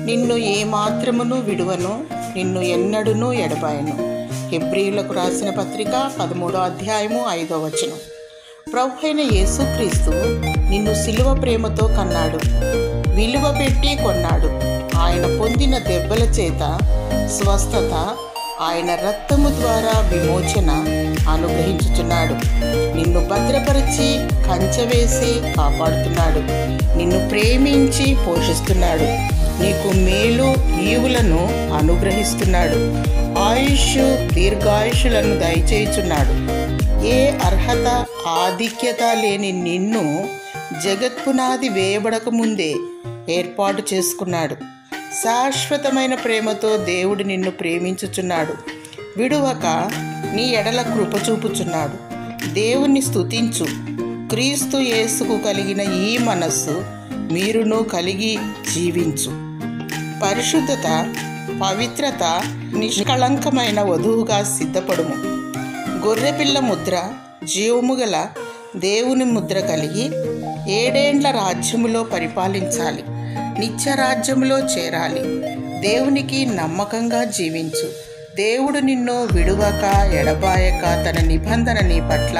నిన్ను ఏమాత్రమును విడువను, నిన్ను ఎన్నడునూ ఎడబాయను. హెబ్రీయులకు రాసిన పత్రిక 13వ అధ్యాయము 5వ వచనం. ప్రభు అయిన యేసుక్రీస్తు నిన్ను సిలువ ప్రేమతో కన్నాడు, విలువ పెట్టి కొన్నాడు. ఆయన పొందిన దెబ్బల చేత స్వస్థత, ఆయన రక్తము ద్వారా విమోచన అనుగ్రహించుచున్నాడు. నిన్ను భద్రపరిచి కంచెవేసి కాపాడుతున్నాడు. నిన్ను ప్రేమించి పోషిస్తున్నాడు. నీకు మేలు ఈవులను అనుగ్రహిస్తున్నాడు. ఆయుష్ దీర్ఘాయుషులను దయచేయుచున్నాడు. ఏ అర్హత ఆధిక్యత లేని నిన్ను జగత్పునాది వేయబడక ముందే ఏర్పాటు చేసుకున్నాడు. శాశ్వతమైన ప్రేమతో దేవుడు నిన్ను ప్రేమించుచున్నాడు. విడువక నీ ఎడల కృప చూపుచున్నాడు. దేవుణ్ణి స్తుతించు. క్రీస్తు యేసుకు కలిగిన ఈ మనస్సు మీరును కలిగి జీవించు. పరిశుద్ధత, పవిత్రత, నిష్కళంకమైన వధువుగా సిద్ధపడుము. గొర్రెపిల్ల ముద్ర, జీవము గల దేవుని ముద్ర కలిగి 7 ఏండ్ల రాజ్యములో పరిపాలించాలి. నిత్యరాజ్యములో చేరాలి. దేవునికి నమ్మకంగా జీవించు. దేవుడు నిన్ను విడువక ఎడబాయక తన నిబంధన నీ పట్ల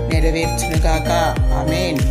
నెరవేర్చునుగాక. ఆమేన్.